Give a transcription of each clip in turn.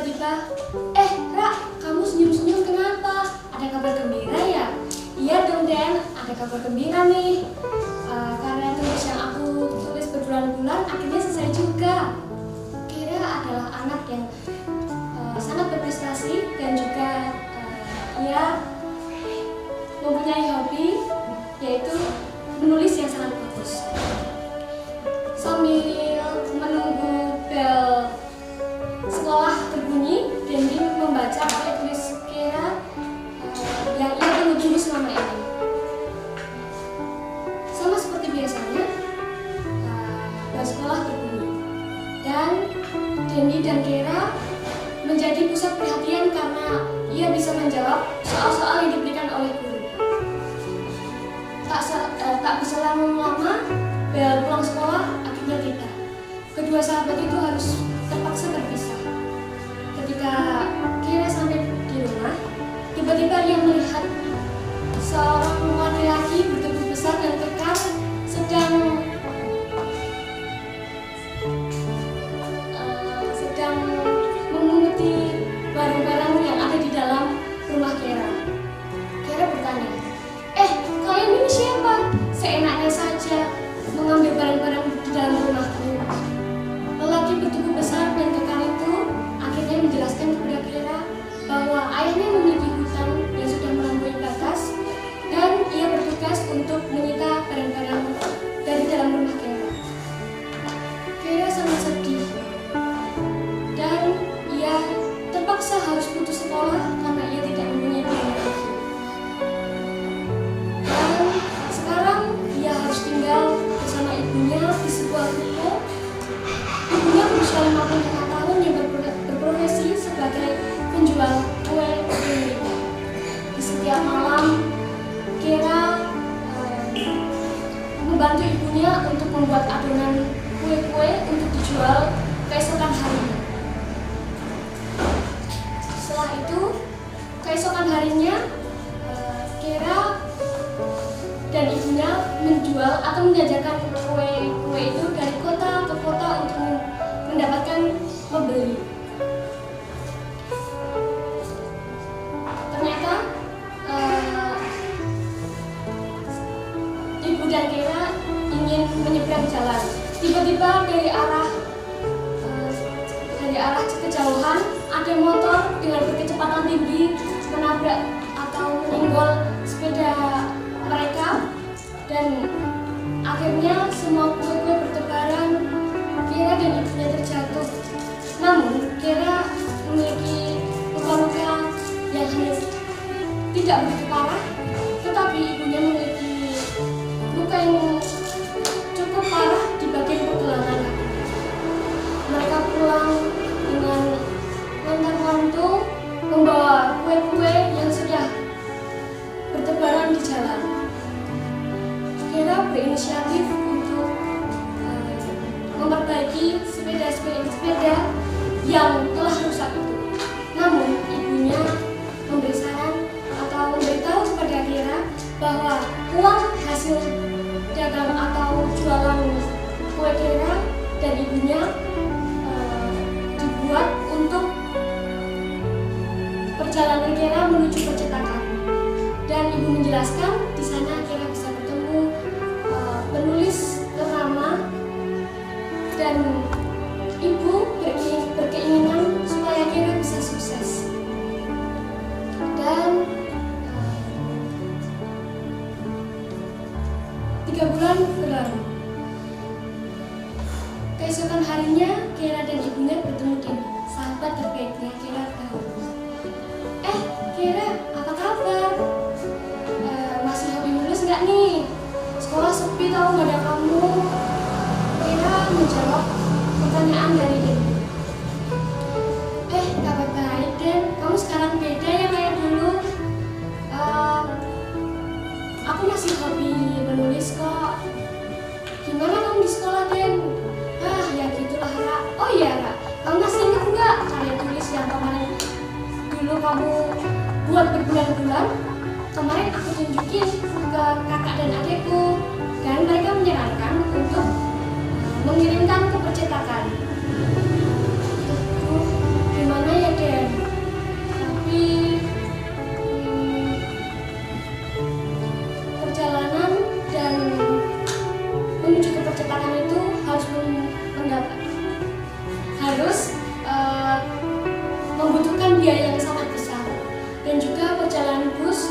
tiba-tiba, Ra, kamu senyum-senyum kenapa? Ada kabar gembira ya? Iya dong Den, ada kabar gembira nih. Karena tulis yang aku tulis berbulan-bulan akhirnya selesai juga. Kira adalah anak yang sangat berprestasi dan juga ia mempunyai hobi yaitu menulis yang sangat bagus. Sambil menunggu bel sekolah berbunyi, Dendi membaca pakai tulis Kira yang ia tunggu-tunggu selama ini. Sama seperti biasanya, bel sekolah berbunyi dan Dendi dan Kira menjadi pusat perhatian karena ia bisa menjawab soal-soal yang diberikan oleh guru. Tak berselang lama, bel pulang sekolah akhirnya tiba. Kedua sahabat itu harus terpaksa berpisah. Ketika Kira sampai di rumah, tiba-tiba ia melihat seorang laki-laki bertubuh besar dan kekar sedang memunguti barang-barang yang ada di dalam rumah Kira. Kira bertanya, kalian ini siapa? Seenaknya saja mengambil barang-barang di dalam rumahku. Lelaki bertubuh besar dan kekar itu akhirnya menjelaskan kepada Kira bahwa ayahnya memiliki hutang yang sudah melampaui batas dan ia bertugas untuk menyita barang-barang dari dalam rumah Kira. Kira sangat sedih dan ia terpaksa harus putus sekolah karena ia tidak mempunyai biaya lagi. Dan sekarang ia harus tinggal bersama ibunya di sebuah ruko. Ibunya berusia 55 tahun yang berprofesi sebagai penjual kue keliling. Di setiap malam, Kira membantu ibunya untuk membuat adonan kue-kue untuk dijual keesokan harinya. Setelah itu, keesokan harinya, Kira dan ibunya menjual atau menjajakan kue-kue itu dari kota ke kota untuk mendapatkan pembeli. Ternyata ibu dan Kira ingin menyeberang jalan. Tiba-tiba dari arah kejauhan ada motor dengan berkecepatan tinggi menabrak atau menyenggol sepeda mereka dan akhirnya semua kue-kue bertebaran. Kira dan ibunya terjatuh. Namun Kira memiliki luka-luka yang hanya tidak begitu parah, tetapi ibunya memiliki luka yang cukup parah di bagian pergelangan kaki. Mereka pulang dengan lontar-lantung membawa kue-kue yang sudah bertebaran di jalan. Kira berinisiatif untuk memperbaiki sepeda yang telah rusak itu. Namun ibunya memberi saran atau memberitahu kepada Kira bahwa uang hasil dagang atau jualan kue Kira dan ibunya dibuat untuk perjalanan Kira menuju percetakan. Dan ibu menjelaskan di sana Kira bisa bertemu penulis ternama dan ibu berkeinginan supaya Kira bisa sukses. Dan 3 bulan berlalu. Keesokan harinya Kira dan ibunya bertemu Dendi, sahabat terbaiknya Kira tahu. Kira, apa kabar? Masih hobi nulis nggak nih? Sekolah sepi tahu nggak ada kamu. Kira menjawab pertanyaan dari Dendi. Kabar baik Den, kamu sekarang beda ya kayak dulu. Aku masih hobi menulis kok. Gimana kamu di sekolah Den? Ya gitulah Ra. Oh iya Ra, kamu masih ingat nggak karya tulis yang kemarin dulu kamu buat berbulan-bulan? Kemarin aku tunjukin ke kakak dan adikku dan mereka menyarankan untuk mengirimkan ke percetakan. Terima Gimana ya Den? Tapi perjalanan dan menuju ke percepatan itu harus membutuhkan biaya yang sangat besar, dan juga perjalanan bus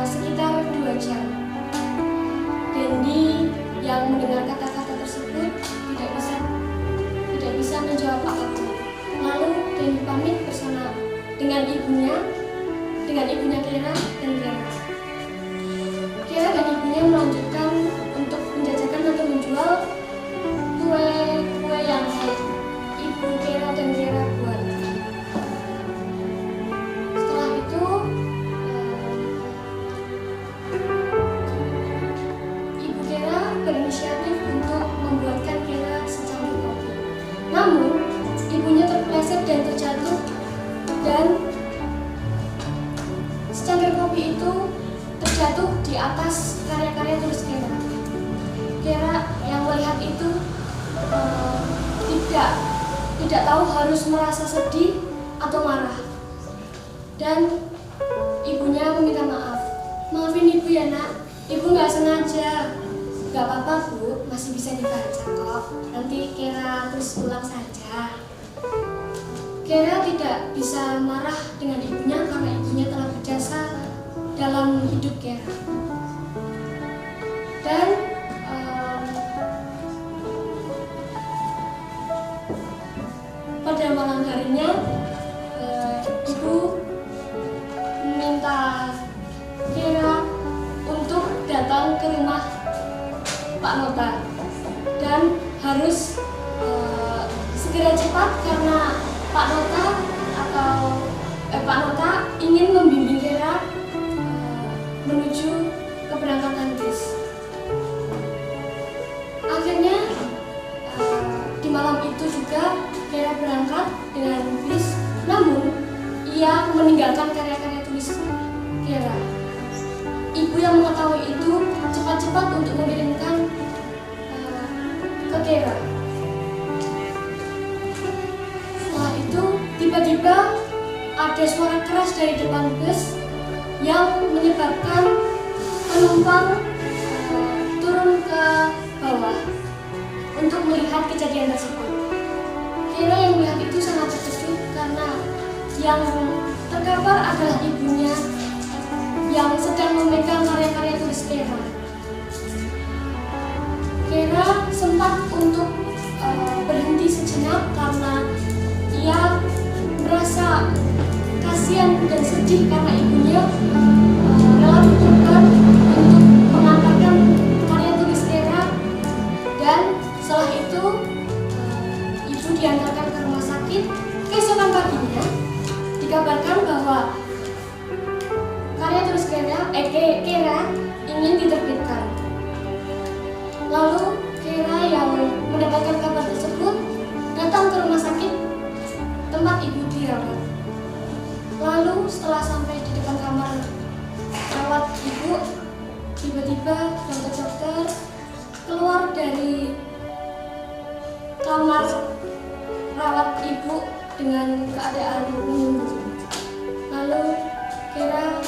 sekitar 2 jam. Dendi yang mendengar kata-kata tersebut tidak bisa menjawab apapun. Lalu Dendi pamit bersama dengan ibunya Kera dan Kera. Kera dan ibunya melanjutkan untuk menjajakan atau menjual kue yang ibu Kera dan Kera buat. Setelah itu ibu Kera berinisiatif untuk membuatkan Kera secangkir kopi. Namun ibunya terpeleset dan terjatuh, dan secangkir kopi itu terjatuh di atas karya-karya tulis Kera. Kera yang melihat itu tidak tahu harus merasa sedih atau marah, dan ibunya meminta maaf. Maafin ibu ya nak, ibu nggak sengaja. Nggak apa-apa bu, masih bisa dibaca kok. Nanti Kera terus ulang saja. Kera tidak bisa marah dengan ibunya karena ibunya telah berjasa dalam hidup Kera. Dan pada malam harinya ibu meminta Kera untuk datang ke rumah Pak Nota dan harus segera cepat karena Pak Nota ingin membimbing Kera menuju keberangkatan bis. Akhirnya di malam itu juga Kera berangkat dengan bis, namun ia meninggalkan karya-karya tulis Kera. Ibu yang mengetahui itu cepat-cepat untuk mengirimkan ke Kera. Setelah itu tiba-tiba ada suara keras dari depan bus yang menyebabkan penumpang turun ke bawah untuk melihat kejadian tersebut. Kera yang melihat itu sangat terkejut karena yang terkapar adalah ibunya yang sedang memegang karya-karya tulis Kera. Kera sempat untuk berhenti sejenak karena ia merasa kasihan dan sedih karena ibunya rela berkorban untuk mengantarkan karya tulis Kera, dan setelah itu ibu diantarkan ke rumah sakit. Keesokan paginya dikabarkan bahwa karya tulis Kera ingin diterbitkan. Lalu Kera yang mendapatkan kabar tersebut datang ke rumah sakit tempat ibu dirawat. Lalu setelah sampai di depan kamar rawat ibu, tiba-tiba dokter keluar dari kamar rawat ibu dengan keadaan menunggu. Lalu Kera